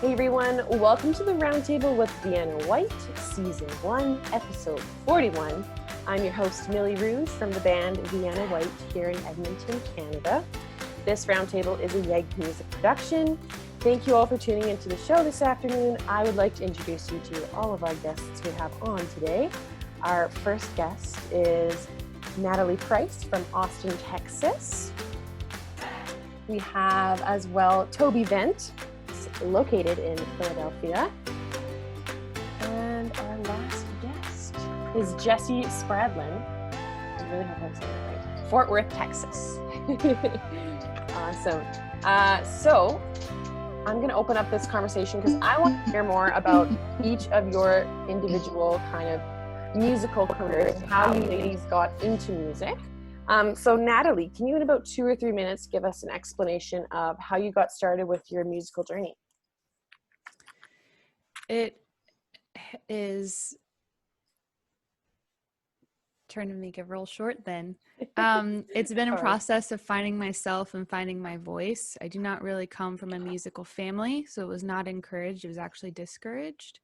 Hey everyone, welcome to the Roundtable with Vienna Whyte, Season 1, Episode 41. I'm your host, Millie Rouge from the band Vienna Whyte here in Edmonton, Canada. This Roundtable is a YEG music production. Thank you all for tuning into the show this afternoon. I would like to introduce you to all of our guests we have on today. Our first guest is Natalie Price from Austin, Texas. We have as well Toby Vent, located in Philadelphia. And our last guest is Jessie Spradlin. I really hope I'm saying that right. Fort Worth, Texas. Awesome. So I'm going to open up this conversation because I want to hear more about each of your individual kind of musical careers, how you ladies got into music. So Natalie, can you in about 2 or 3 minutes give us an explanation of how you got started with your musical journey? It is trying to make it real short then. It's been a process of finding myself and finding my voice. I do not really come from a musical family, so it was not encouraged. It was actually discouraged.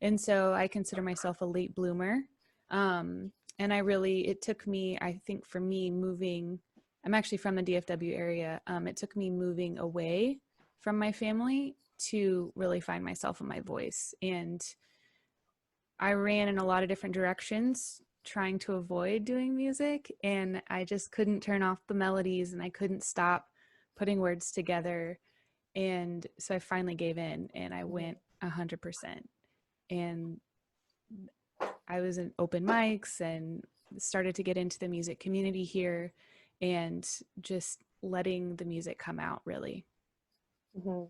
And so I consider myself a late bloomer. And it took me, I think for me moving, I'm actually from the DFW area. It took me moving away from my family to really find myself and my voice. And I ran in a lot of different directions trying to avoid doing music, and I just couldn't turn off the melodies and I couldn't stop putting words together. And so I finally gave in and I went 100%. And I was in open mics and started to get into the music community here and just letting the music come out, really. Mm-hmm.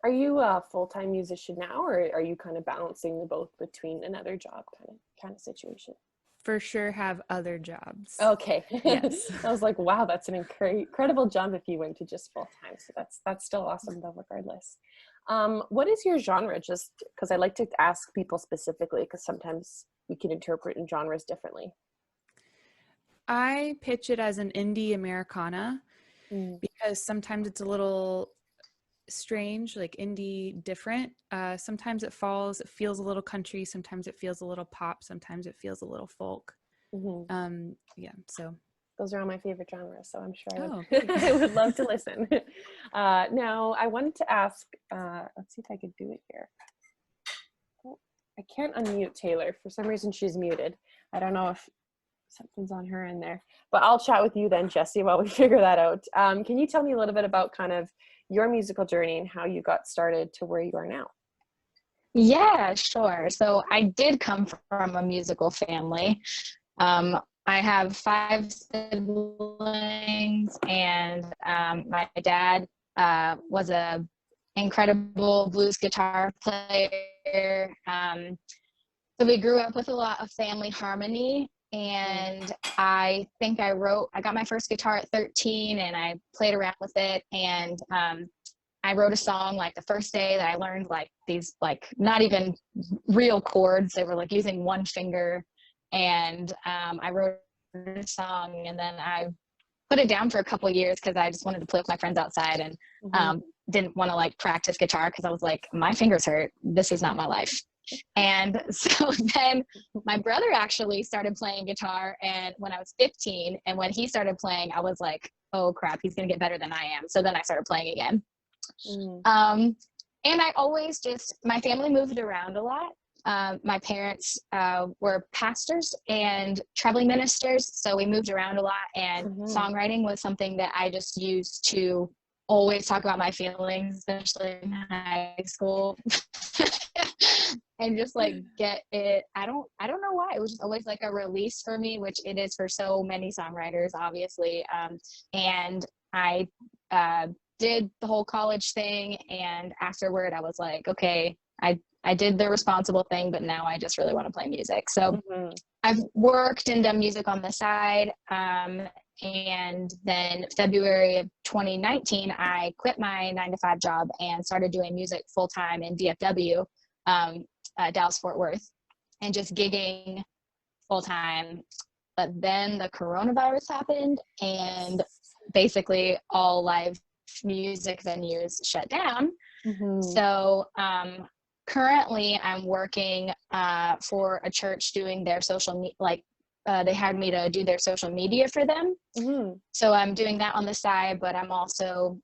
Are you a full-time musician now, or are you kind of balancing the both between another job kind of situation? For sure have other jobs. Okay. Yes. I was like, wow, that's an incredible jump if you went to just full-time. So that's still awesome though, regardless. What is your genre? Just because I like to ask people specifically, because sometimes we can interpret in genres differently. I pitch it as an indie Americana because sometimes it's a little strange, like indie different. Sometimes it feels a little country, sometimes it feels a little pop, sometimes it feels a little folk. So those are all my favorite genres, so I'm sure I would love to listen. Now I wanted to ask, let's see if I could do it here. Oh, I can't unmute Taylor. For some reason she's muted. I don't know if something's on her in there, but I'll chat with you then, Jessie, while we figure that out. Can you tell me a little bit about kind of your musical journey and how you got started to where you are now? Yeah, sure. So I did come from a musical family. I have 5 siblings, and my dad was an incredible blues guitar player. So we grew up with a lot of family harmony. And I think I got my first guitar at 13 and I played around with it. And I wrote a song like the first day that I learned like these, like not even real chords. They were like using one finger. And I wrote a song and then I put it down for a couple of years because I just wanted to play with my friends outside and didn't want to like practice guitar because I was like, my fingers hurt. This is not my life. And so then my brother actually started playing guitar, and when I was 15, and when he started playing, I was like, oh crap, he's gonna get better than I am. So then I started playing again. And I always my family moved around a lot. My parents were pastors and traveling ministers, so we moved around a lot, and songwriting was something that I just used to always talk about my feelings, especially in high school. And just like get it, I don't know why, it was just always like a release for me, which it is for so many songwriters, obviously. And I did the whole college thing, and afterward I was like, okay, I did the responsible thing, but now I just really want to play music. So I've worked and done music on the side. And then February of 2019, I quit my 9-to-5 job and started doing music full-time in DFW, Dallas, Fort Worth, and just gigging full-time. But then the coronavirus happened, and basically all live music venues shut down. So currently I'm working for a church doing their they hired me to do their social media for them. So I'm doing that on the side, but I'm also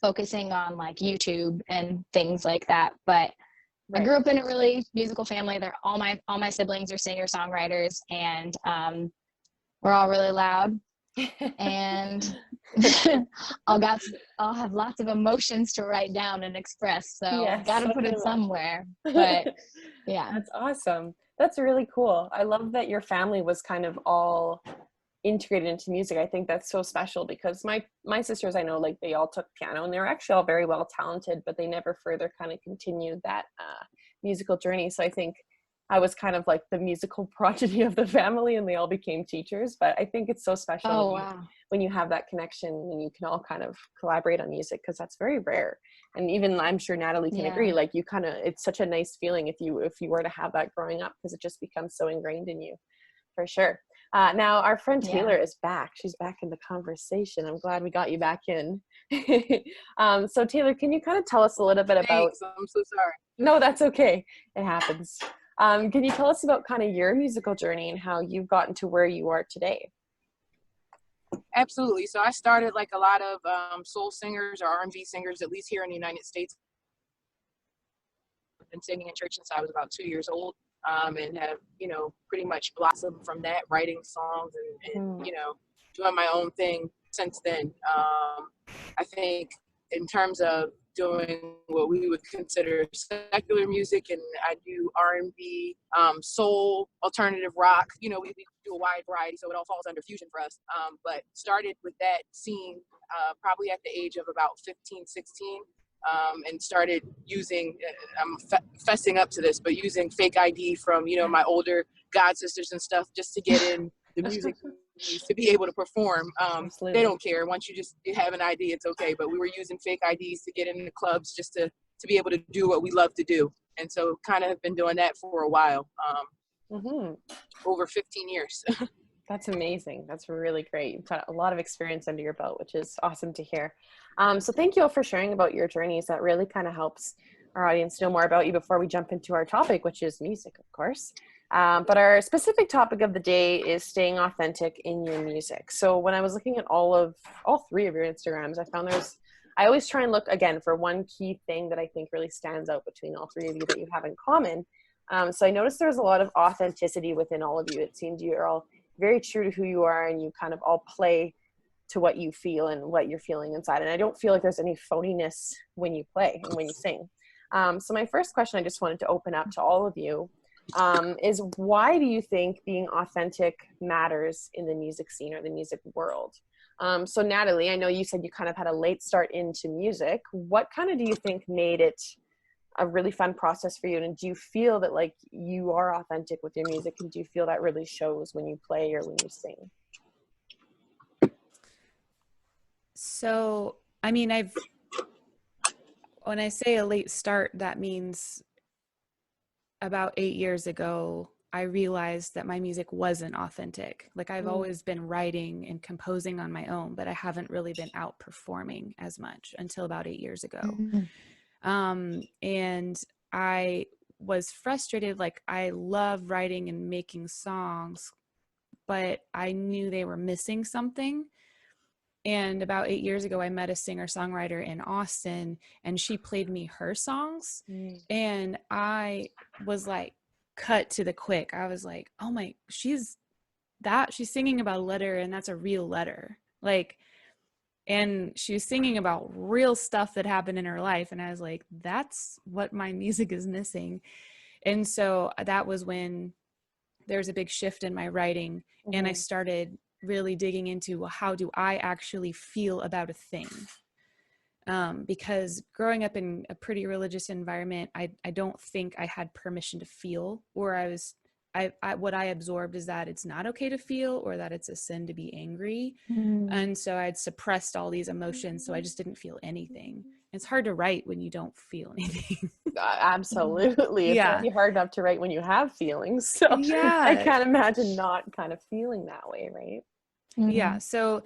focusing on like YouTube and things like that. But I grew up in a really musical family. All my siblings are singer-songwriters, and we're all really loud. And I'll have lots of emotions to write down and express. So gotta put it somewhere. But yeah. That's awesome. That's really cool. I love that your family was kind of all integrated into music. I think that's so special because my sisters, I know, like they all took piano and they were actually all very well talented, but they never further kind of continued that musical journey. So I think I was kind of like the musical prodigy of the family and they all became teachers. But I think it's so special when you have that connection and you can all kind of collaborate on music, because that's very rare. And even I'm sure Natalie can agree, like you kind of, it's such a nice feeling if you were to have that growing up, because it just becomes so ingrained in you, for sure. Now our friend Taylor is back. She's back in the conversation. I'm glad we got you back in. So Taylor, can you kind of tell us a little bit about... I'm so sorry. No, that's okay. It happens. Can you tell us about kind of your musical journey and how you've gotten to where you are today? Absolutely. So I started like a lot of soul singers or R&B singers, at least here in the United States. I've been singing in church since I was about 2 years old. And have, pretty much blossomed from that, writing songs and doing my own thing since then. I think in terms of doing what we would consider secular music, and I do R&B, soul, alternative rock, we do a wide variety, so it all falls under fusion for us. But started with that scene probably at the age of about 15, 16. And started using, I'm fessing up to this, but using fake ID from, my older god sisters and stuff just to get in the music to be able to perform. They don't care. Once you have an ID, it's okay. But we were using fake IDs to get in the clubs just to be able to do what we love to do. And so kind of have been doing that for a while, over 15 years. That's amazing. That's really great. You've got a lot of experience under your belt, which is awesome to hear. So thank you all for sharing about your journeys. That really kind of helps our audience know more about you before we jump into our topic, which is music, of course. But our specific topic of the day is staying authentic in your music. So when I was looking at all three of your Instagrams, I found I always try and look again for one key thing that I think really stands out between all three of you that you have in common. So I noticed there was a lot of authenticity within all of you. It seemed you're all very true to who you are, and you kind of all play to what you feel and what you're feeling inside. And I don't feel like there's any phoniness when you play and when you sing. So my first question I just wanted to open up to all of you is, why do you think being authentic matters in the music scene or the music world? So Natalie, I know you said you kind of had a late start into music. What kind of do you think made it a really fun process for you? And do you feel that like you are authentic with your music, and do you feel that really shows when you play or when you sing? So, I mean, when I say a late start, that means about 8 years ago, I realized that my music wasn't authentic. Like I've always been writing and composing on my own, but I haven't really been out performing as much until about 8 years ago. And I was frustrated. Like I love writing and making songs, but I knew they were missing something. And about 8 years ago, I met a singer-songwriter in Austin, and she played me her songs. And I was like, cut to the quick. I was like, oh my, she's singing about a letter, and that's a real letter. Like, and she was singing about real stuff that happened in her life. And I was like, that's what my music is missing. And so that was when there was a big shift in my writing. And I started really digging into, well, how do I actually feel about a thing? Because growing up in a pretty religious environment, I don't think I had permission to feel, or what I absorbed is that it's not okay to feel, or that it's a sin to be angry. And so I'd suppressed all these emotions, so I just didn't feel anything. It's hard to write when you don't feel anything. Absolutely. It's really hard enough to write when you have feelings. So I can't imagine not kind of feeling that way, right? Yeah. So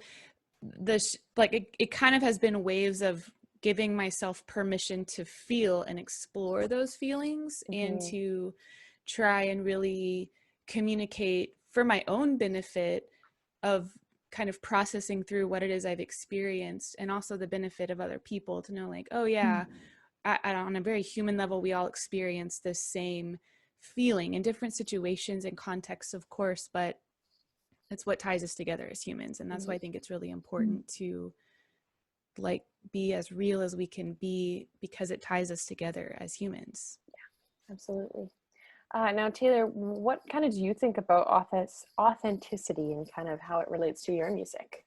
it kind of has been waves of giving myself permission to feel and explore those feelings and to try and really communicate for my own benefit of kind of processing through what it is I've experienced, and also the benefit of other people to know, like, oh yeah, on a very human level, we all experience this same feeling in different situations and contexts, of course, but it's what ties us together as humans. And that's why I think it's really important to like be as real as we can be, because it ties us together as humans. Yeah, absolutely. Now, Taylor, what kind of do you think about authenticity and kind of how it relates to your music?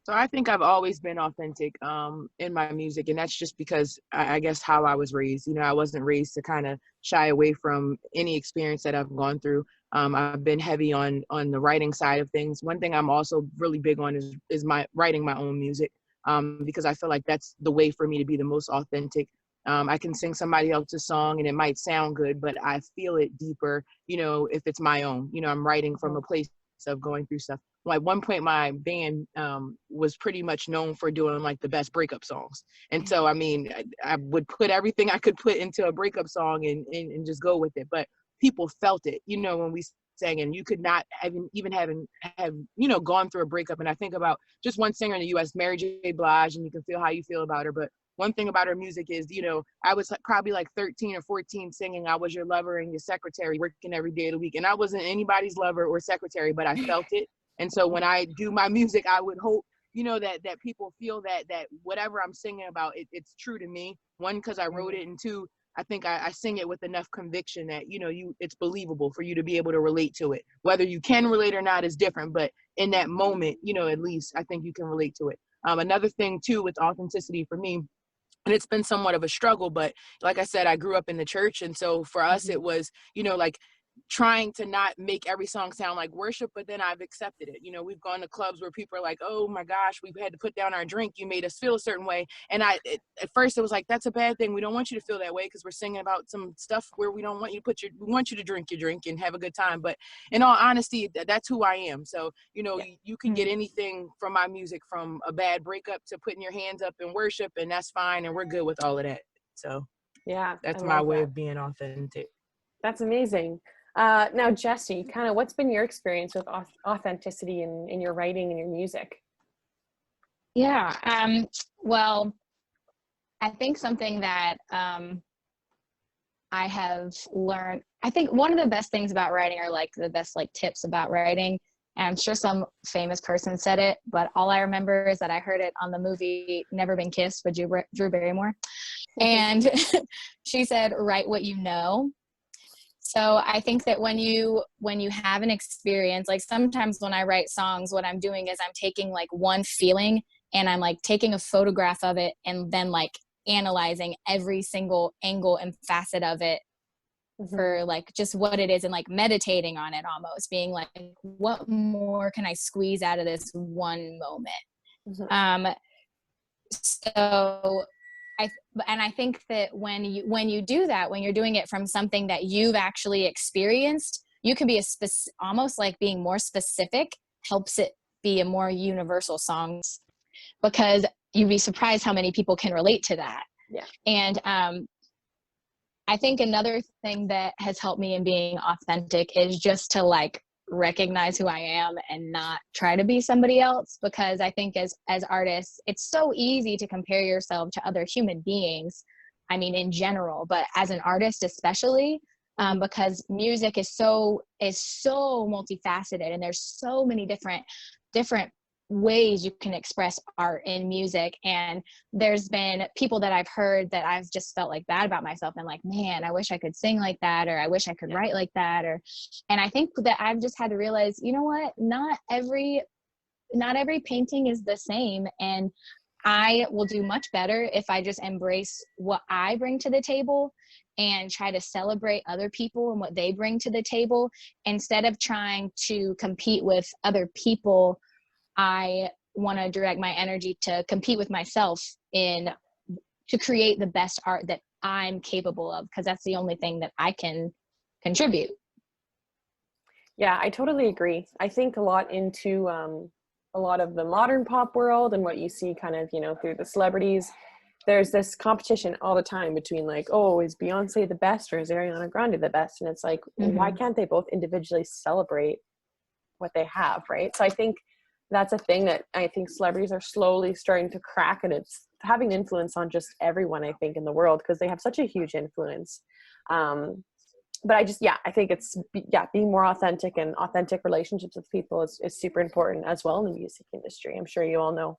So I think I've always been authentic in my music, and that's just because I guess how I was raised. You know, I wasn't raised to kind of shy away from any experience that I've gone through. I've been heavy on the writing side of things. One thing I'm also really big on is my writing my own music, because I feel like that's the way for me to be the most authentic. I can sing somebody else's song and it might sound good, but I feel it deeper, you know, if it's my own. You know, I'm writing from a place of going through stuff. Well, at one point my band was pretty much known for doing like the best breakup songs. And so, I mean, I would put everything I could put into a breakup song and just go with it. But people felt it, you know, when we sang, and you could not even have, you know, gone through a breakup. And I think about just one singer in the US, Mary J. Blige, and you can feel how you feel about her. But one thing about her music is, you know, I was probably like 13 or 14 singing I Was Your Lover and Your Secretary, working every day of the week. And I wasn't anybody's lover or secretary, but I felt it. And so when I do my music, I would hope, you know, that people feel that whatever I'm singing about, it's true to me. One, because I wrote it, and two, I think I sing it with enough conviction that, you know, it's believable for you to be able to relate to it. Whether you can relate or not is different, but in that moment, you know, at least I think you can relate to it. Another thing too with authenticity for me, and it's been somewhat of a struggle, but like I said, I grew up in the church. And so for us, it was, you know, like trying to not make every song sound like worship, but then I've accepted it. You know, we've gone to clubs where people are like, oh my gosh, we had to put down our drink. You made us feel a certain way. And at first it was like, that's a bad thing. We don't want you to feel that way because we're singing about some stuff where we don't want you to we want you to drink your drink and have a good time. But in all honesty, that's who I am. So, you know, you can get anything from my music, from a bad breakup to putting your hands up in worship, and that's fine. And we're good with all of that. So yeah, that's my way of being authentic. That's amazing. Now, Jesse, kind of what's been your experience with authenticity in your writing and your music? Yeah, well, I think something that I have learned, I think one of the best things about writing, or like the best like tips about writing, and I'm sure some famous person said it, but all I remember is that I heard it on the movie Never Been Kissed with Drew Barrymore. And she said, write what you know. So I think that when you have an experience, like sometimes when I write songs, what I'm doing is I'm taking like one feeling and I'm like taking a photograph of it and then like analyzing every single angle and facet of it for like just what it is, and like meditating on it, almost being like, what more can I squeeze out of this one moment? So I think that when you do that, when you're doing it from something that you've actually experienced, you can be almost like being more specific helps it be a more universal song, because you'd be surprised how many people can relate to that. Yeah. And I think another thing that has helped me in being authentic is just to like recognize who I am and not try to be somebody else, because I think as artists, it's so easy to compare yourself to other human beings. I mean, in general, but as an artist, especially, because music is so multifaceted, and there's so many different ways you can express art in music. And there's been people that I've heard that I've just felt like bad about myself and like, man, I wish I could sing like that, or I wish I could write like that, and I think that I've just had to realize, you know what, not every painting is the same, and I will do much better if I just embrace what I bring to the table and try to celebrate other people and what they bring to the table, instead of trying to compete with other people. I want to direct my energy to compete with myself to create the best art that I'm capable of, because that's the only thing that I can contribute. Yeah, I totally agree. I think a lot into a lot of the modern pop world and what you see kind of, through the celebrities, there's this competition all the time between like, oh, is Beyonce the best or is Ariana Grande the best? And it's like, why can't they both individually celebrate what they have, right? So I think that's a thing that I think celebrities are slowly starting to crack, and it's having influence on just everyone, I think, in the world, because they have such a huge influence. But I think it's, being more authentic, and authentic relationships with people is super important as well in the music industry. I'm sure you all know.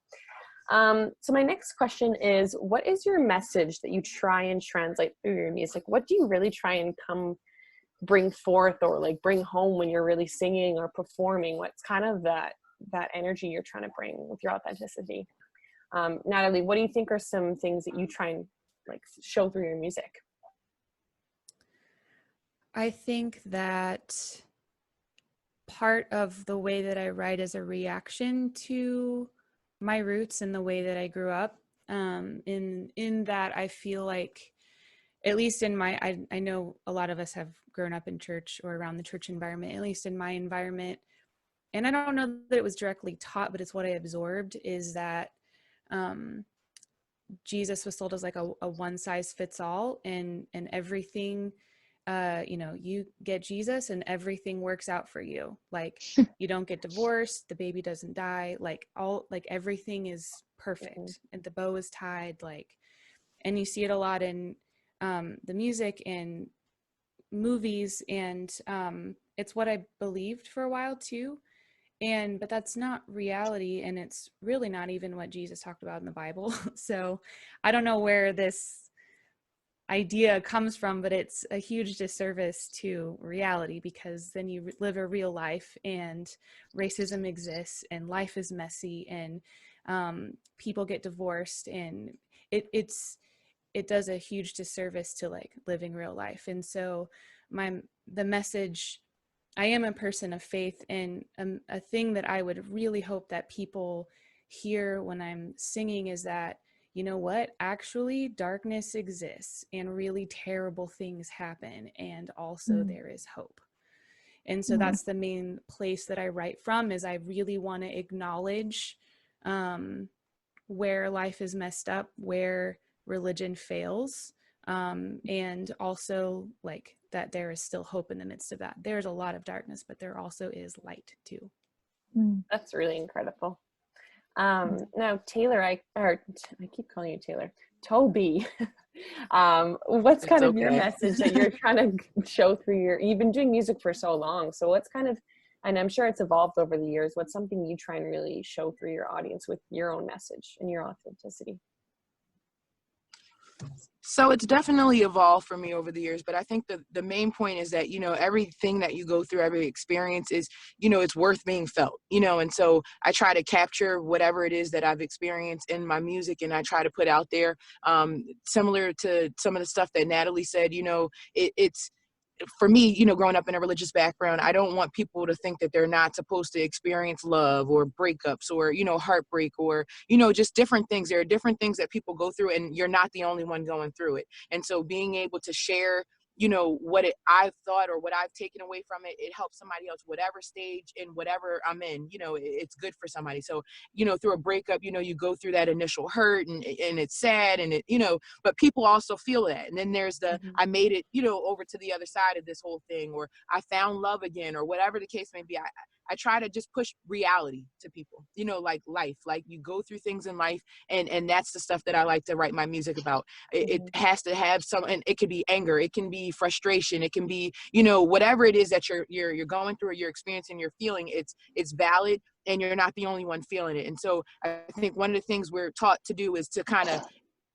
So my next question is, what is your message that you try and translate through your music? What do you really try and bring forth or like bring home when you're really singing or performing? What's kind of that energy you're trying to bring with your authenticity? Natalie, what do you think are some things that you try and like show through your music? I think that part of the way that I write is a reaction to my roots and the way that I grew up. In that I feel like, at least in my, I know a lot of us have grown up in church or around the church environment, at least in my environment. And I don't know that it was directly taught, but it's what I absorbed, is that Jesus was sold as like a one size fits all, and everything, you get Jesus and everything works out for you. Like you don't get divorced, the baby doesn't die, like everything is perfect and the bow is tied, and you see it a lot in the music and movies, and it's what I believed for a while too. But that's not reality, and it's really not even what Jesus talked about in the Bible. So I don't know where this idea comes from, but it's a huge disservice to reality, because then you live a real life and racism exists and life is messy and people get divorced, and it does a huge disservice to like living real life. And so the message, I am a person of faith, and a thing that I would really hope that people hear when I'm singing is that, you know what, actually darkness exists and really terrible things happen, and also there is hope. And so that's the main place that I write from, is I really want to acknowledge where life is messed up, where religion fails, and also like that there is still hope in the midst of that. There's a lot of darkness, but there also is light too. That's really incredible. Now Taylor, I keep calling you Taylor. Toby, what's kind of your message that you're trying to show through you've been doing music for so long, so what's kind of, and I'm sure it's evolved over the years, what's something you try and really show through your audience with your own message and your authenticity? So it's definitely evolved for me over the years, but I think the main point is that, everything that you go through, every experience is, it's worth being felt, and so I try to capture whatever it is that I've experienced in my music, and I try to put out there, similar to some of the stuff that Natalie said, it's, for me, growing up in a religious background, I don't want people to think that they're not supposed to experience love or breakups or, heartbreak or, just different things. There are different things that people go through, and you're not the only one going through it. And so being able to share, what I've thought or what I've taken away from it, it helps somebody else, whatever stage and whatever I'm in, it's good for somebody. So, through a breakup, you go through that initial hurt and it's sad and but people also feel that. And then there's I made it, over to the other side of this whole thing, or I found love again, or whatever the case may be. I try to just push reality to people, like life, like you go through things in life, and that's the stuff that I like to write my music about. It has to have some, and it could be anger, it can be frustration, it can be, whatever it is that you're going through or you're experiencing, you're feeling, it's valid, and you're not the only one feeling it. And so I think one of the things we're taught to do is to kind of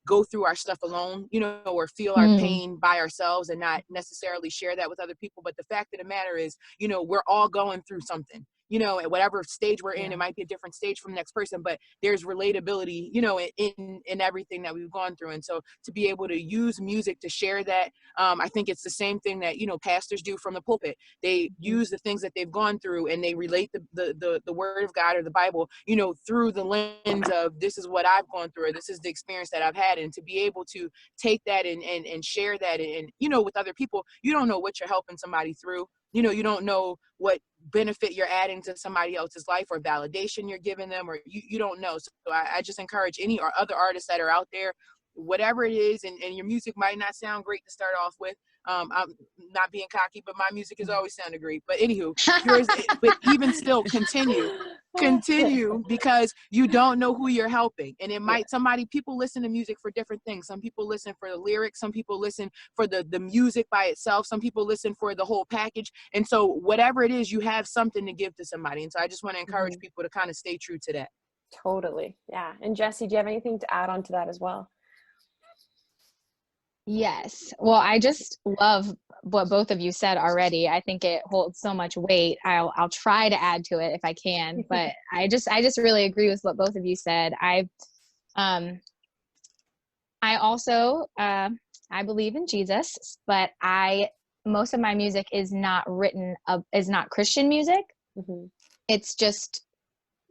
go through our stuff alone, or feel our pain by ourselves and not necessarily share that with other people. But the fact of the matter is, we're all going through something, at whatever stage we're in. It might be a different stage from the next person, but there's relatability, in everything that we've gone through. And so to be able to use music to share that, I think it's the same thing that, pastors do from the pulpit. They use the things that they've gone through, and they relate the word of God or the Bible, through the lens of, this is what I've gone through, or this is the experience that I've had. And to be able to take that and share that and with other people, you don't know what you're helping somebody through. You don't know what benefit you're adding to somebody else's life or validation you're giving them, or you don't know. So I just encourage any or other artists that are out there, whatever it is, and your music might not sound great to start off with. I'm not being cocky, but my music has always sounded great. But anywho, yours, but even still, continue because you don't know who you're helping. And it might, people listen to music for different things. Some people listen for the lyrics, some people listen for the music by itself, some people listen for the whole package. And so whatever it is, you have something to give to somebody. And so I just want to encourage people to kind of stay true to that. Totally. Yeah. And Jessie, do you have anything to add on to that as well? Yes. Well, I just love what both of you said already. I think it holds so much weight. I'll try to add to it if I can, but I just really agree with what both of you said. I also I believe in Jesus, but most of my music is not Christian music. Mm-hmm. It's just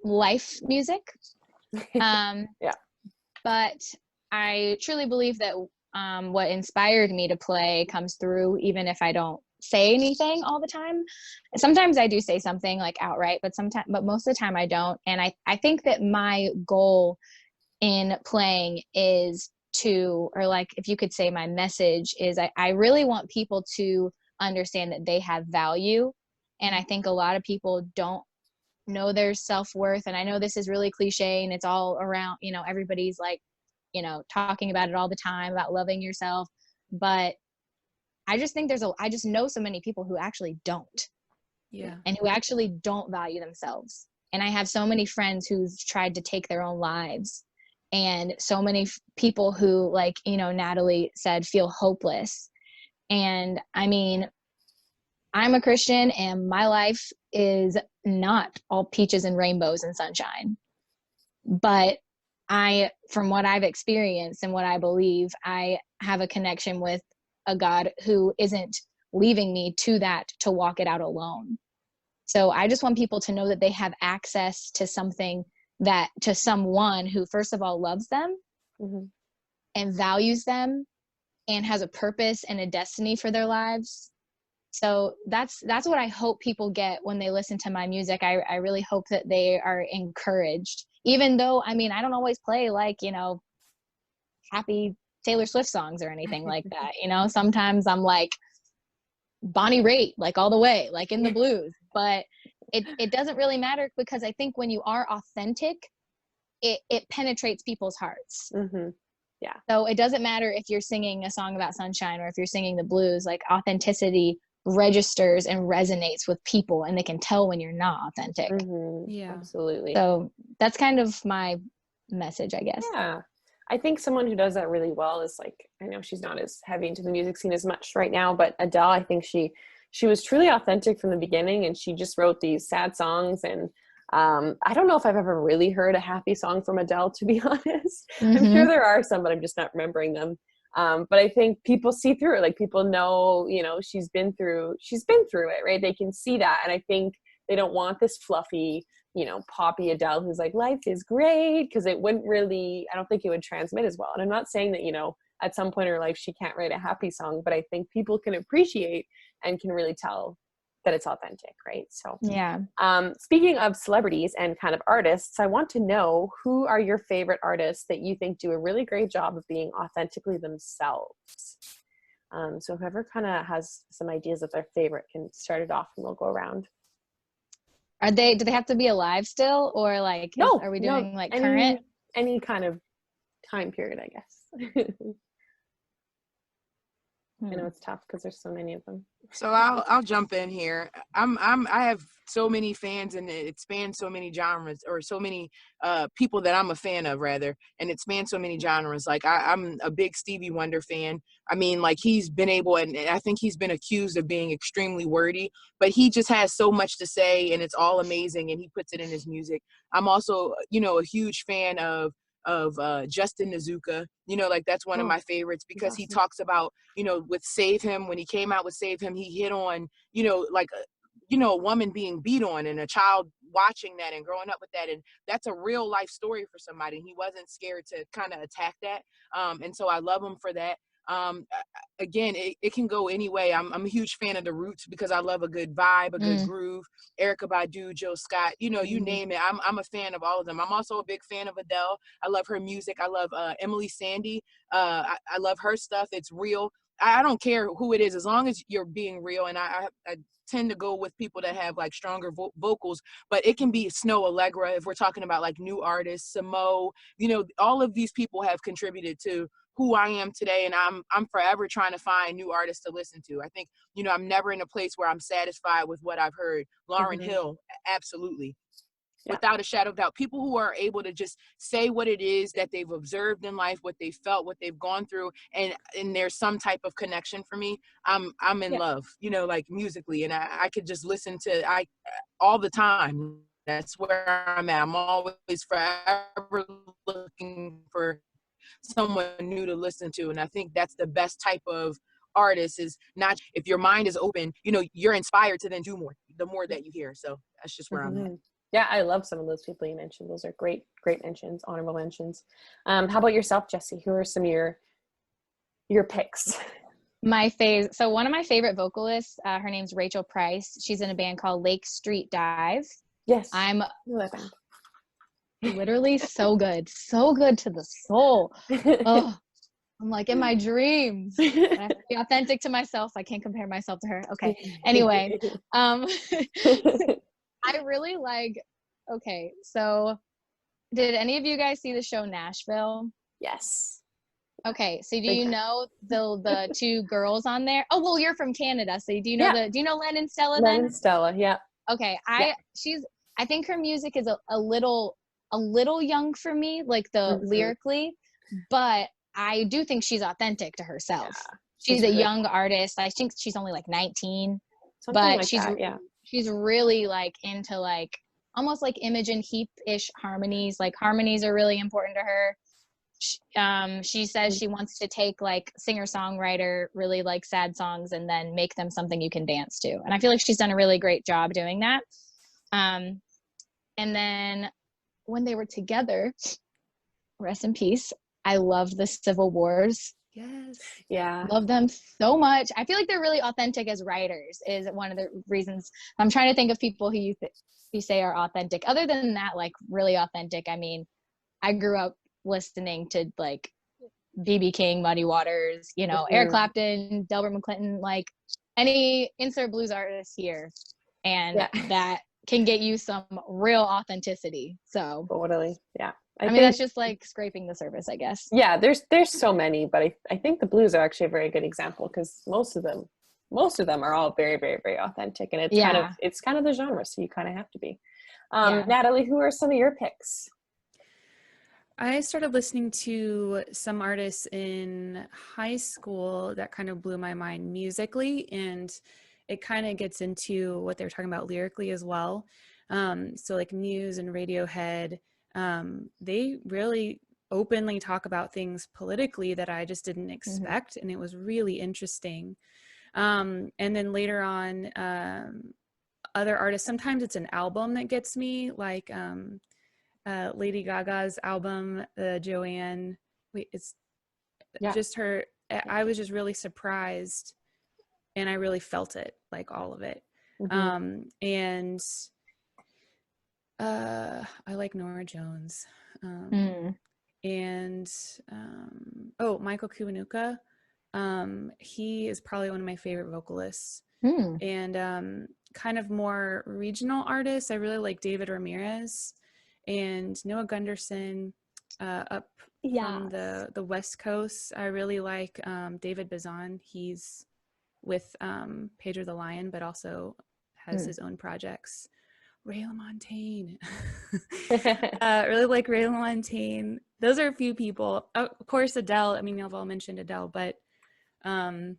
life music. Yeah. But I truly believe that what inspired me to play comes through, even if I don't say anything all the time. Sometimes I do say something like outright, but most of the time I don't. And I think that my goal in playing is if you could say my message is, I really want people to understand that they have value. And I think a lot of people don't know their self-worth. And I know this is really cliche and it's all around, everybody's like, talking about it all the time about loving yourself. But I just think I just know so many people who actually don't. Yeah. And who actually don't value themselves. And I have so many friends who've tried to take their own lives, and so many people who, like, Natalie said, feel hopeless. And I mean, I'm a Christian and my life is not all peaches and rainbows and sunshine. But from what I've experienced and what I believe, I have a connection with a God who isn't leaving me to walk it out alone. So I just want people to know that they have access to someone who, first of all, loves them and values them and has a purpose and a destiny for their lives. So that's what I hope people get when they listen to my music. I really hope that they are encouraged, even though, I mean, I don't always play like, happy Taylor Swift songs or anything like that. Sometimes I'm like Bonnie Raitt, like all the way, like in the blues, but it doesn't really matter, because I think when you are authentic, it penetrates people's hearts. Mm-hmm. Yeah. So it doesn't matter if you're singing a song about sunshine or if you're singing the blues, like authenticity registers and resonates with people, and they can tell when you're not authentic. Mm-hmm. Yeah, absolutely. So that's kind of my message, I guess. Yeah. I think someone who does that really well is, like, I know she's not as heavy into the music scene as much right now, but Adele, I think she was truly authentic from the beginning, and she just wrote these sad songs. And I don't know if I've ever really heard a happy song from Adele, to be honest. I'm sure there are some, but I'm just not remembering them. But I think people see through it. Like, people know, she's been through it, right? They can see that. And I think they don't want this fluffy, poppy Adele who's like, life is great, because it wouldn't really, I don't think it would transmit as well. And I'm not saying that, at some point in her life, she can't write a happy song, but I think people can appreciate and can really tell that it's authentic, right? So yeah. Speaking of celebrities and kind of artists, I want to know, who are your favorite artists that you think do a really great job of being authentically themselves? So whoever kind of has some ideas of their favorite can start it off, and we'll go around. Do they have to be alive still, or like, no, are we doing like any, current? Any kind of time period, I guess. I know it's tough because there's so many of them. So I'll jump in here. I have so many fans, and it spans so many genres, or so many people that I'm a fan of, rather, and it spans so many genres. Like, I'm a big Stevie Wonder fan. I mean, like, he's been able, and I think he's been accused of being extremely wordy, but he just has so much to say, and it's all amazing, and he puts it in his music. I'm also, a huge fan of Justin Nizuka, like, that's one of my favorites, because he talks about, with Save Him, when he came out with Save Him, he hit on, like, a woman being beat on, and a child watching that and growing up with that. And that's a real life story for somebody. He wasn't scared to kind of attack that. And so I love him for that. Again, it can go any way. I'm a huge fan of the Roots because I love a good vibe, a good groove. Erykah Badu, Jill Scott, you name it. I'm a fan of all of them. I'm also a big fan of Adele. I love her music. I love Emily Sandy. I love her stuff. It's real. I don't care who it is, as long as you're being real. And I tend to go with people that have like stronger vocals, but it can be Snow Allegra if we're talking about like new artists, Samo, all of these people have contributed to who I am today. And I'm forever trying to find new artists to listen to. I think, I'm never in a place where I'm satisfied with what I've heard. Lauryn Hill, absolutely. Yeah. Without a shadow of doubt, people who are able to just say what it is that they've observed in life, what they felt, what they've gone through, and there's some type of connection for me. I'm in love, like musically, and I could just listen to all the time. That's where I'm at. I'm always forever looking for someone new to listen to, and I think that's the best type of artist. Is not, if your mind is open, you're inspired to then do more the more that you hear. So that's just where I'm at. Yeah, I love some of those people you mentioned. Those are great mentions, honorable mentions. How about yourself, Jessie? Who are some of your picks? My favorite. So one of my favorite vocalists, her name's Rachel Price. She's in a band called Lake Street Dive. Yes, I'm literally so good to the soul. Oh, I'm like in my dreams. I have to be authentic to myself. I can't compare myself to her. Okay. Anyway, I really okay, so did any of you guys see the show Nashville? Yes. Okay, so do you know the two girls on there? Oh, well, you're from Canada, so do you know Len and Stella then? Len and Stella, yeah. Okay, I think her music is a little young for me, like lyrically, but I do think she's authentic to herself. Yeah, she's a young artist. I think she's only like 19, but like she's really like into like almost like Imogen Heap-ish harmonies. Like harmonies are really important to her. She says she wants to take like singer-songwriter really like sad songs and then make them something you can dance to. And I feel like she's done a really great job doing that. And then when they were together, rest in peace, I loved the Civil Wars. Yes. Yeah. Love them so much. I feel like they're really authentic as writers is one of the reasons. I'm trying to think of people who you say are authentic. Other than that, like really authentic. I mean, I grew up listening to like B.B. King, Muddy Waters, Eric Clapton, Delbert McClinton, like any insert blues artist here. And that can get you some real authenticity. So totally. Yeah. I mean, that's just like scraping the surface, I guess. Yeah, there's so many, but I think the blues are actually a very good example because most of them are all very, very, very authentic, and it's kind of the genre, so you kind of have to be. Natalie, who are some of your picks? I started listening to some artists in high school that kind of blew my mind musically, and it kind of gets into what they're talking about lyrically as well. So like Muse and Radiohead. They really openly talk about things politically that I just didn't expect, and it was really interesting. And then later on, other artists, sometimes it's an album that gets me, like Lady Gaga's album, Joanne. Just her. I was just really surprised, and I really felt it, like all of it. And I like Norah Jones. And Michael Kiwanuka. He is probably one of my favorite vocalists. And kind of more regional artists, I really like David Ramirez and Noah Gunderson up from the West Coast. I really like David Bazan. He's with Pedro the Lion, but also has his own projects. Ray LaMontagne. Really like Ray LaMontagne. Those are a few people. Of course, Adele. I mean, you've all mentioned Adele, but and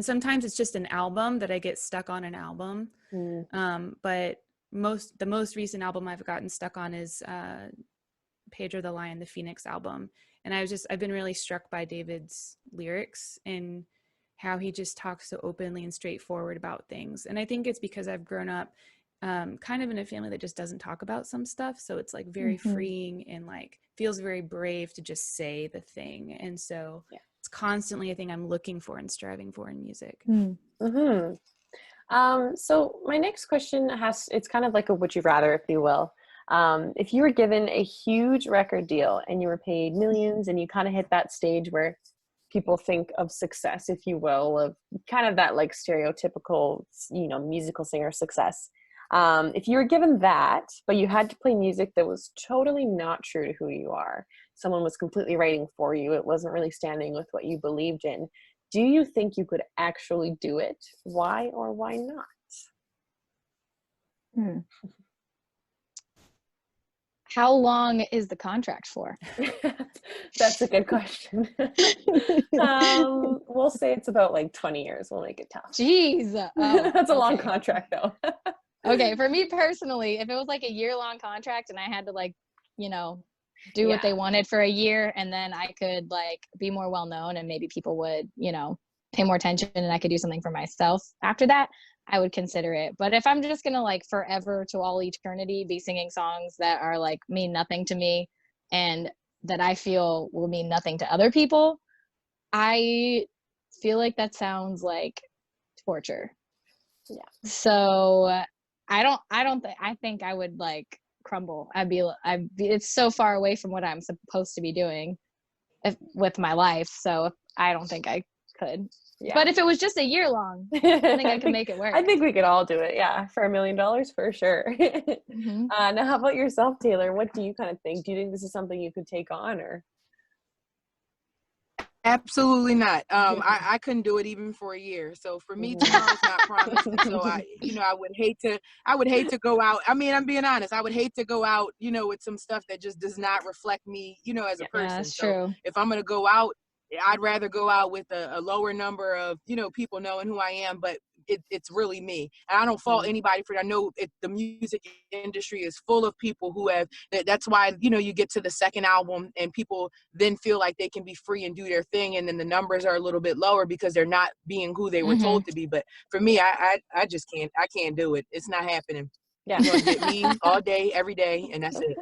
sometimes it's just an album that I get stuck on an album. But the most recent album I've gotten stuck on is Pedro the Lion, the Phoenix album. And I've been really struck by David's lyrics and how he just talks so openly and straightforward about things. And I think it's because I've grown up kind of in a family that just doesn't talk about some stuff. So it's like very freeing and like feels very brave to just say the thing. And so it's constantly a thing I'm looking for and striving for in music. Mm-hmm. So my next question it's kind of like a would you rather, if you will. If you were given a huge record deal and you were paid millions and you kind of hit that stage where people think of success, if you will, of kind of that like stereotypical, musical singer success. If you were given that, but you had to play music that was totally not true to who you are, someone was completely writing for you, it wasn't really standing with what you believed in, do you think you could actually do it? Why or why not? How long is the contract for? That's a good question. We'll say it's about like 20 years. We'll make it tough. Jeez. Oh, that's a long contract though. Okay. For me personally, if it was like a year-long contract and I had to like, do what they wanted for a year, and then I could like be more well-known and maybe people would, pay more attention and I could do something for myself after that, I would consider it. But if I'm just going to like forever to all eternity be singing songs that are like mean nothing to me and that I feel will mean nothing to other people, I feel like that sounds like torture. Yeah. So I think I would like crumble. It's so far away from what I'm supposed to be doing with my life. So I don't think I could. Yeah. But if it was just a year long, I think I could make it work. I think we could all do it. Yeah. For $1 million for sure. Now how about yourself, Taylor? What do you kind of think? Do you think this is something you could take on, or? Absolutely not. I couldn't do it even for a year. So for me, tomorrow's not promised. So I would hate to go out. I mean, I'm being honest. I would hate to go out, with some stuff that just does not reflect me, as a person. Yeah, that's so true. If I'm going to go out, I'd rather go out with a lower number of, people knowing who I am, but it's really me. And I don't fault anybody for it. I know the music industry is full of people who have, that's why, you get to the second album and people then feel like they can be free and do their thing. And then the numbers are a little bit lower because they're not being who they were told to be. But for me, I just can't do it. It's not happening. Yeah. You're going to get me all day, every day, and that's it.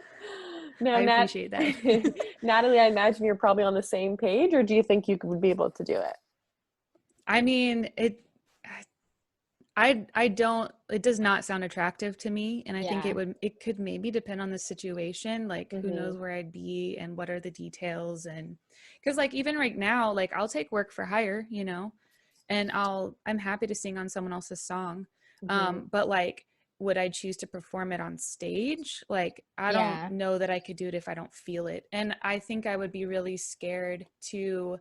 No, I appreciate that. Natalie, I imagine you're probably on the same page, or do you think you would be able to do it? I mean, it does not sound attractive to me. And I think it could maybe depend on the situation, like who knows where I'd be and what are the details. And cause like, even right now, like I'll take work for hire, and I'm happy to sing on someone else's song. But like, would I choose to perform it on stage? Like, I don't know that I could do it if I don't feel it. And I think I would be really scared to,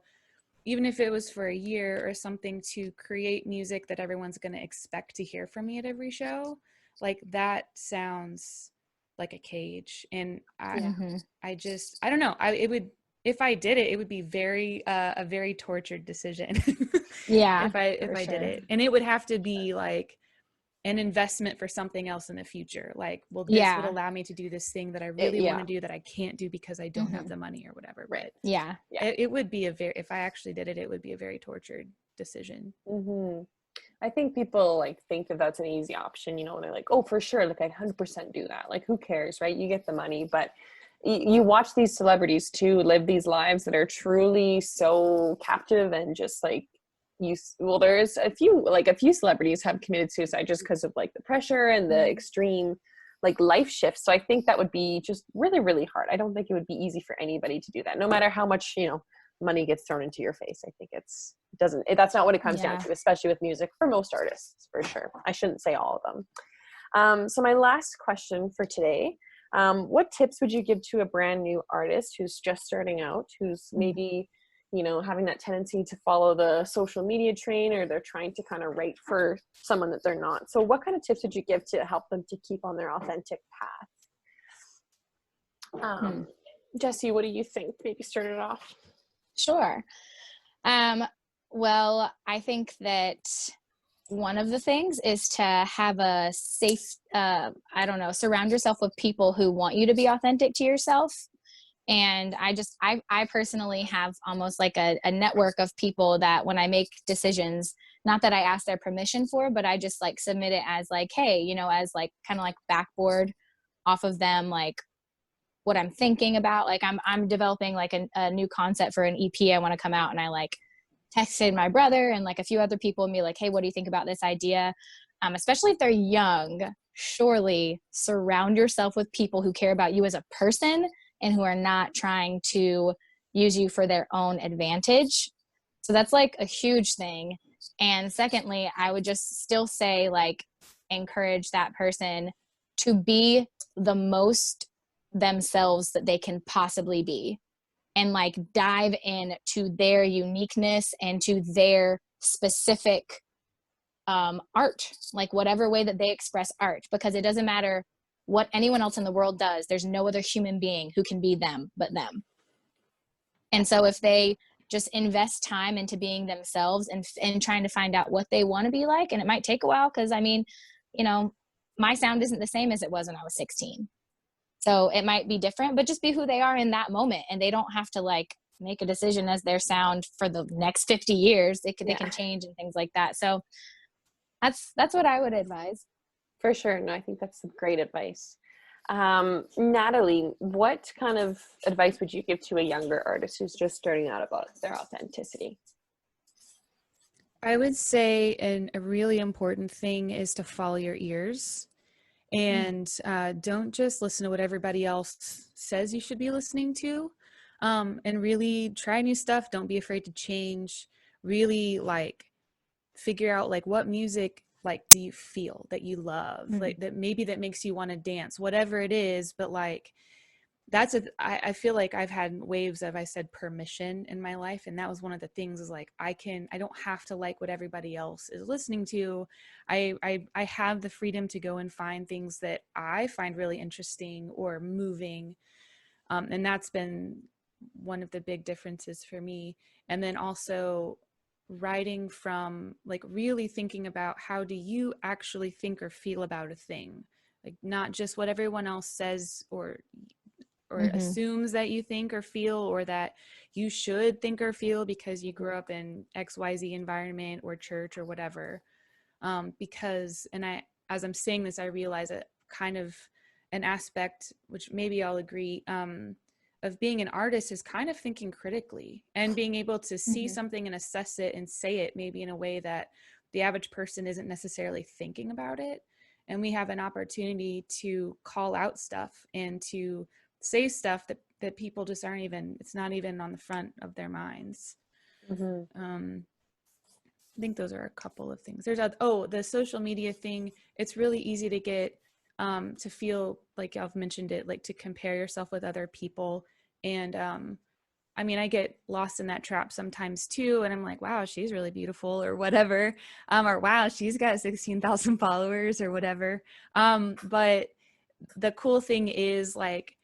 even if it was for a year or something, to create music that everyone's going to expect to hear from me at every show. Like that sounds like a cage. And I don't know. If I did it, it would be a very tortured decision. If I did it, and it would have to be like an investment for something else in the future. Like, well, this would allow me to do this thing that I really want to do that I can't do because I don't have the money or whatever. Right. But it would be if I actually did it, it would be a very tortured decision. I think people like think that that's an easy option, and they're like, oh, for sure. Like I'd 100% do that. Like, who cares, right? You get the money, but you watch these celebrities too live these lives that are truly so captive and just like, there's a few celebrities have committed suicide just because of like the pressure and the extreme like life shifts. So I think that would be just really, really hard. I don't think it would be easy for anybody to do that, no matter how much, money gets thrown into your face. I think that's not what it comes down to, especially with music for most artists, for sure. I shouldn't say all of them. So my last question for today, what tips would you give to a brand new artist who's just starting out, who's maybe having that tendency to follow the social media train, or they're trying to kind of write for someone that they're not? So what kind of tips would you give to help them to keep on their authentic path? Jessie, what do you think? Maybe start it off. Sure. Well, I think that one of the things is to have a safe, surround yourself with people who want you to be authentic to yourself. And I personally have almost like a network of people that when I make decisions, not that I ask their permission for, but I just like submit it as like, hey, as like kind of like backboard off of them, like what I'm thinking about. Like I'm developing like a new concept for an EP I want to come out, and I like texted my brother and like a few other people and be like, hey, what do you think about this idea? Especially if they're young, surely surround yourself with people who care about you as a person and who are not trying to use you for their own advantage. So that's like a huge thing. And secondly, I would just still say, like, encourage that person to be the most themselves that they can possibly be, and like dive into their uniqueness and to their specific art, like whatever way that they express art, because it doesn't matter what anyone else in the world does. There's no other human being who can be them but them. And so if they just invest time into being themselves and trying to find out what they want to be like, and it might take a while, because I mean, you know, my sound isn't the same as it was when I was 16. So it might be different, but just be who they are in that moment. And they don't have to like make a decision as their sound for the next 50 years. They can change and things like that. So that's what I would advise. For sure. No, I think that's some great advice. Natalie, what kind of advice would you give to a younger artist who's just starting out about their authenticity? I would say a really important thing is to follow your ears, and don't just listen to what everybody else says you should be listening to, and really try new stuff. Don't be afraid to change. Really like figure out like what music like do you feel that you love, like that maybe that makes you want to dance, whatever it is. But like that's I feel like I've had waves of, I said, permission in my life, and that was one of the things, is like I don't have to like what everybody else is listening to. I have the freedom to go and find things that I find really interesting or moving, and that's been one of the big differences for me. And then also writing from like really thinking about how do you actually think or feel about a thing, like not just what everyone else says or assumes that you think or feel, or that you should think or feel because you grew up in XYZ environment or church or whatever. Because, and as I'm saying this, I realize that kind of an aspect, which maybe I'll agree, of being an artist is kind of thinking critically and being able to see something and assess it and say it maybe in a way that the average person isn't necessarily thinking about it. And we have an opportunity to call out stuff and to say stuff that people just aren't even, it's not even on the front of their minds. I think those are a couple of things. There's the social media thing. It's really easy to get to feel like, I've mentioned it, like to compare yourself with other people. And I mean, I get lost in that trap sometimes too. And I'm like, wow, she's really beautiful or whatever. Or wow, she's got 16,000 followers or whatever. But the cool thing is, like,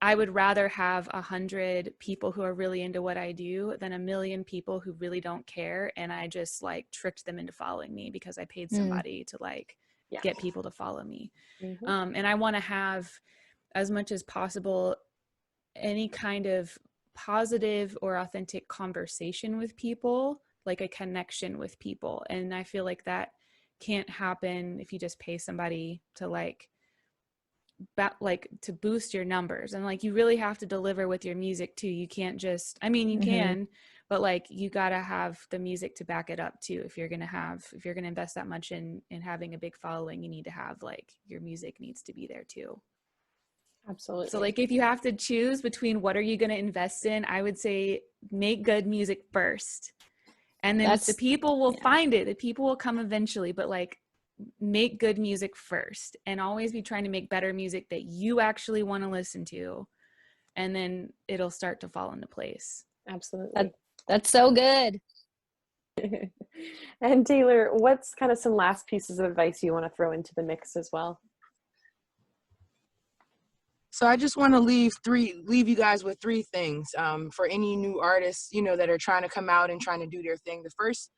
I would rather have 100 people who are really into what I do than 1 million people who really don't care. And I just like tricked them into following me because I paid somebody to like get people to follow me. And I want to have, as much as possible, any kind of positive or authentic conversation with people, like a connection with people. And I feel like that can't happen if you just pay somebody to like to boost your numbers. And like you really have to deliver with your music too. You can't just, I mean, you can, but like you gotta have the music to back it up too. If you're gonna invest that much in having a big following, you need to have, like, your music needs to be there too. Absolutely. So like if you have to choose between what are you going to invest in, I would say make good music first. And then the people will find it. The people will come eventually, but like make good music first, and always be trying to make better music that you actually want to listen to. And then it'll start to fall into place. Absolutely. That's so good. And Taylor, what's kind of some last pieces of advice you want to throw into the mix as well? So I just want to leave you guys with 3 things for any new artists, that are trying to come out and trying to do their thing. The first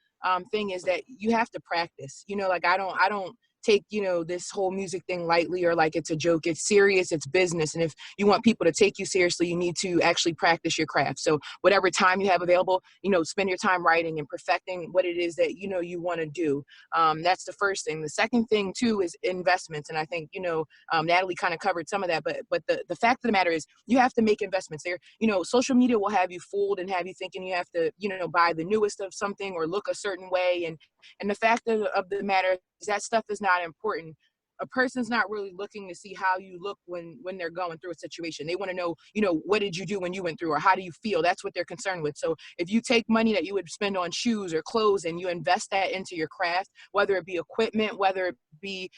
thing is that you have to practice. Like I don't take, this whole music thing lightly or like it's a joke. It's serious, it's business. And if you want people to take you seriously, you need to actually practice your craft. So whatever time you have available, spend your time writing and perfecting what it is that, you want to do. That's the first thing. The second thing too is investments. And I think, Natalie kind of covered some of that, but the fact of the matter is you have to make investments there. Social media will have you fooled and have you thinking you have to, buy the newest of something or look a certain way. And the fact of the matter is that stuff is not important. A person's not really looking to see how you look when they're going through a situation. They want to know, what did you do when you went through, or how do you feel? That's what they're concerned with. So if you take money that you would spend on shoes or clothes and you invest that into your craft, whether it be equipment, whether it be,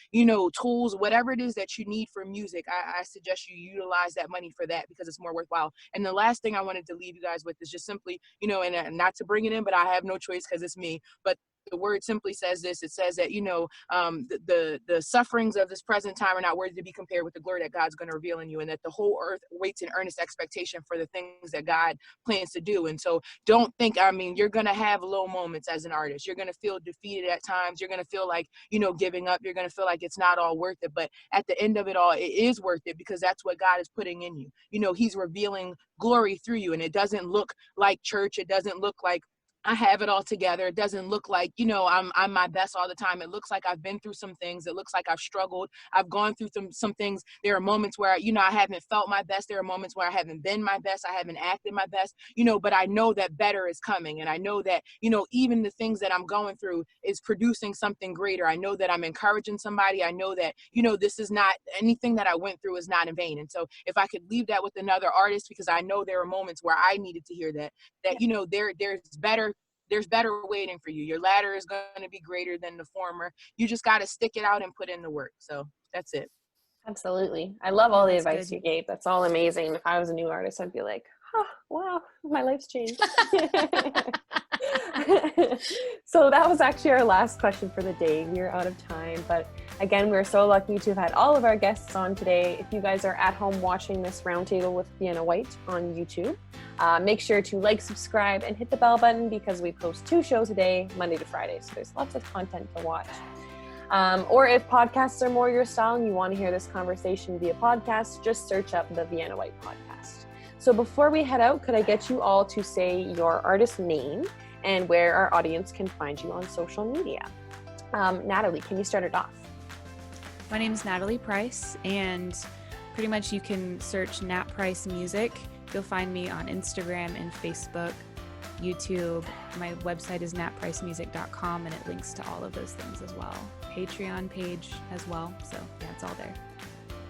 tools, whatever it is that you need for music, I suggest you utilize that money for that because it's more worthwhile. And the last thing I wanted to leave you guys with is just simply, and not to bring it in, but I have no choice because it's me, but the word simply says this. It says that, the sufferings of this present time are not worthy to be compared with the glory that God's going to reveal in you, and that the whole earth waits in earnest expectation for the things that God plans to do. And so don't think, you're going to have low moments as an artist. You're going to feel defeated at times. You're going to feel like, giving up. You're going to feel like it's not all worth it. But at the end of it all, it is worth it because that's what God is putting in you. He's revealing glory through you. And it doesn't look like church. It doesn't look like I have it all together. It doesn't look like, I'm my best all the time. It looks like I've been through some things. It looks like I've struggled. I've gone through some things. There are moments where, I haven't felt my best. There are moments where I haven't been my best. I haven't acted my best, but I know that better is coming. And I know that, even the things that I'm going through is producing something greater. I know that I'm encouraging somebody. I know that, this is not, anything that I went through is not in vain. And so if I could leave that with another artist, because I know there are moments where I needed to hear that, there's better waiting for you. Your ladder is going to be greater than the former. You just got to stick it out and put in the work. So that's it. Absolutely. I love all the That's advice good. you gave. That's all amazing. If I was a new artist, I'd be like, oh, wow, my life's changed. So that was actually our last question for the day. We're out of time, but again, we're so lucky to have had all of our guests on today. If you guys are at home watching this roundtable with Vienna Whyte on YouTube, make sure to like, subscribe, and hit the bell button because we post 2 shows a day, Monday to Friday. So there's lots of content to watch. Or if podcasts are more your style and you want to hear this conversation via podcast, just search up the Vienna Whyte podcast. So before we head out, could I get you all to say your artist name and where our audience can find you on social media? Natalie, can you start it off? My name is Natalie Price, and pretty much you can search Nat Price Music. You'll find me on Instagram and Facebook, YouTube. My website is natpricemusic.com, and it links to all of those things as well. Patreon page as well. So yeah, it's all there.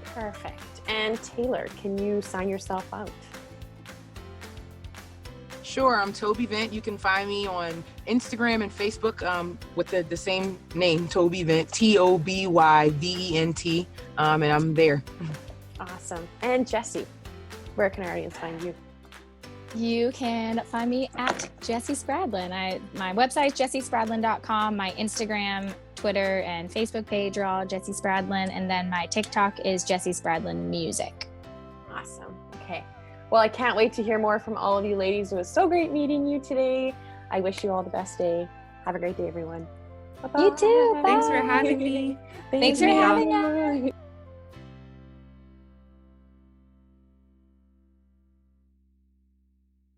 Perfect. And Taylor, can you sign yourself out? Sure, I'm Toby Vent. You can find me on Instagram and Facebook with the same name, Toby Vent, TOBYVENT, and I'm there. Awesome. And Jessie, where can our audience find you? You can find me at Jessie Spradlin. My website is jessiespradlin.com. My Instagram, Twitter, and Facebook page are all Jessie Spradlin, and then my TikTok is Jessie Spradlin Music. Awesome. Okay. Well, I can't wait to hear more from all of you ladies. It was so great meeting you today. I wish you all the best day. Have a great day, everyone. Bye-bye. You too. Bye. Thanks for having me. Thanks for having us.